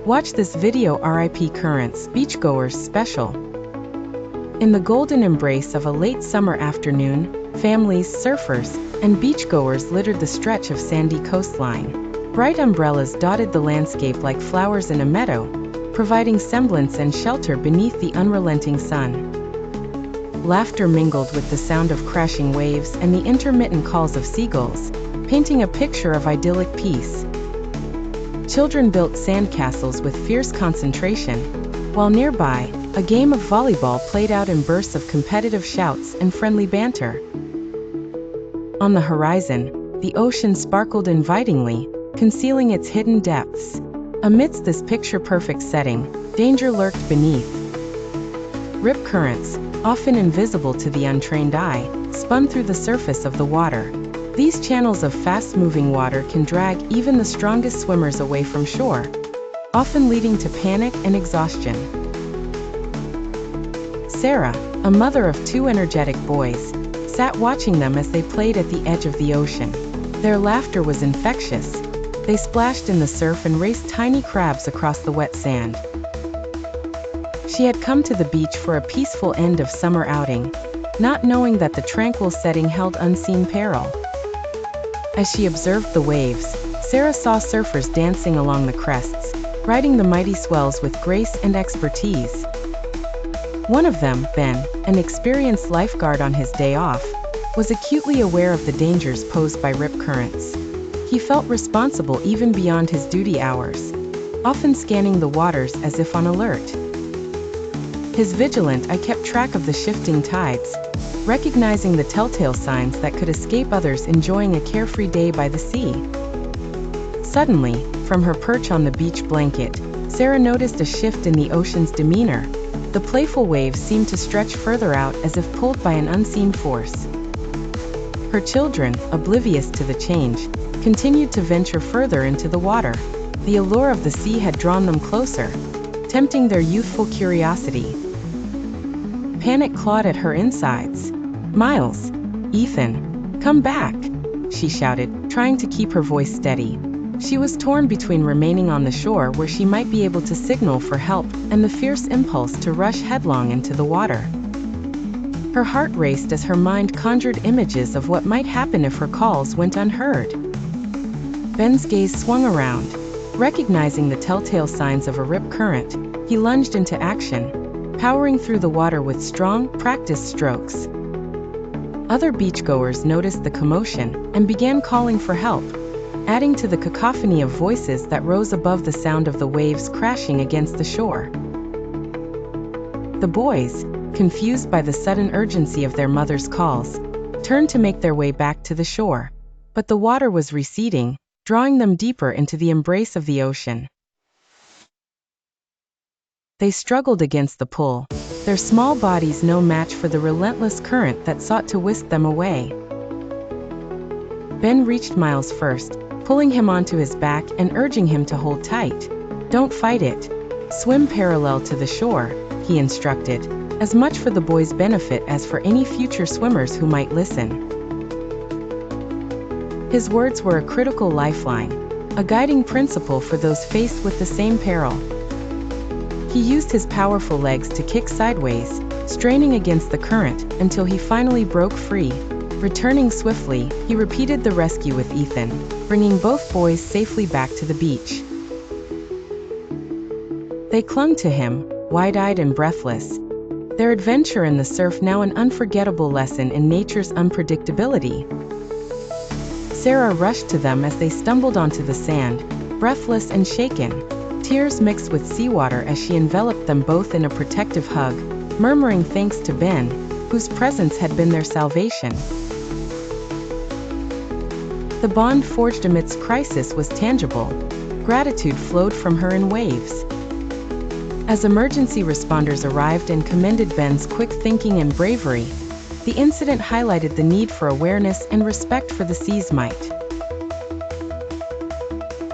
Watch this video RIP Currents Beachgoers Special. In the golden embrace of a late summer afternoon, families, surfers, and beachgoers littered the stretch of sandy coastline. Bright umbrellas dotted the landscape like flowers in a meadow, providing semblance and shelter beneath the unrelenting sun. Laughter mingled with the sound of crashing waves and the intermittent calls of seagulls, painting a picture of idyllic peace. Children built sandcastles with fierce concentration, while nearby, a game of volleyball played out in bursts of competitive shouts and friendly banter. On the horizon, the ocean sparkled invitingly, concealing its hidden depths. Amidst this picture-perfect setting, danger lurked beneath. Rip currents, often invisible to the untrained eye, spun through the surface of the water. These channels of fast-moving water can drag even the strongest swimmers away from shore, often leading to panic and exhaustion. Sarah, a mother of two energetic boys, sat watching them as they played at the edge of the ocean. Their laughter was infectious. They splashed in the surf and raced tiny crabs across the wet sand. She had come to the beach for a peaceful end of summer outing, not knowing that the tranquil setting held unseen peril. As she observed the waves, Sarah saw surfers dancing along the crests, riding the mighty swells with grace and expertise. One of them, Ben, an experienced lifeguard on his day off, was acutely aware of the dangers posed by rip currents. He felt responsible even beyond his duty hours, often scanning the waters as if on alert. His vigilant eye kept track of the shifting tides, recognizing the telltale signs that could escape others enjoying a carefree day by the sea. Suddenly, from her perch on the beach blanket, Sarah noticed a shift in the ocean's demeanor. The playful waves seemed to stretch further out as if pulled by an unseen force. Her children, oblivious to the change, continued to venture further into the water. The allure of the sea had drawn them closer, tempting their youthful curiosity. Panic clawed at her insides. "Miles! Ethan! Come back!" she shouted, trying to keep her voice steady. She was torn between remaining on the shore where she might be able to signal for help and the fierce impulse to rush headlong into the water. Her heart raced as her mind conjured images of what might happen if her calls went unheard. Ben's gaze swung around. Recognizing the telltale signs of a rip current, he lunged into action, powering through the water with strong, practiced strokes. Other beachgoers noticed the commotion and began calling for help, adding to the cacophony of voices that rose above the sound of the waves crashing against the shore. The boys, confused by the sudden urgency of their mother's calls, turned to make their way back to the shore, but the water was receding, drawing them deeper into the embrace of the ocean. They struggled against the pull, their small bodies no match for the relentless current that sought to whisk them away. Ben reached Miles first, pulling him onto his back and urging him to hold tight. "Don't fight it. Swim parallel to the shore," he instructed, as much for the boys' benefit as for any future swimmers who might listen. His words were a critical lifeline, a guiding principle for those faced with the same peril. He used his powerful legs to kick sideways, straining against the current until he finally broke free. Returning swiftly, he repeated the rescue with Ethan, bringing both boys safely back to the beach. They clung to him, wide-eyed and breathless, their adventure in the surf now an unforgettable lesson in nature's unpredictability. Sarah rushed to them as they stumbled onto the sand, breathless and shaken. Tears mixed with seawater as she enveloped them both in a protective hug, murmuring thanks to Ben, whose presence had been their salvation. The bond forged amidst crisis was tangible. Gratitude flowed from her in waves. As emergency responders arrived and commended Ben's quick thinking and bravery, the incident highlighted the need for awareness and respect for the sea's might.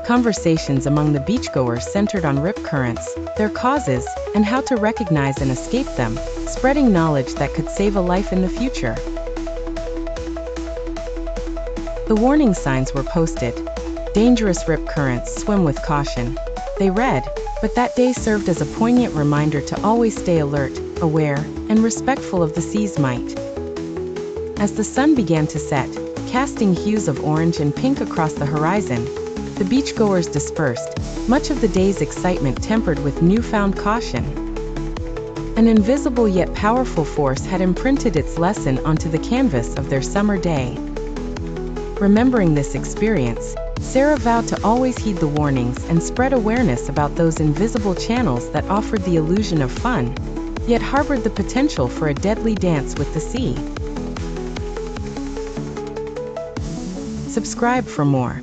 Conversations among the beachgoers centered on rip currents, their causes, and how to recognize and escape them, spreading knowledge that could save a life in the future. The warning signs were posted. Dangerous rip currents, swim with caution. They read, but that day served as a poignant reminder to always stay alert, aware, and respectful of the sea's might. As the sun began to set, casting hues of orange and pink across the horizon, the beachgoers dispersed, much of the day's excitement tempered with newfound caution. An invisible yet powerful force had imprinted its lesson onto the canvas of their summer day. Remembering this experience, Sarah vowed to always heed the warnings and spread awareness about those invisible channels that offered the illusion of fun, yet harbored the potential for a deadly dance with the sea. Subscribe for more.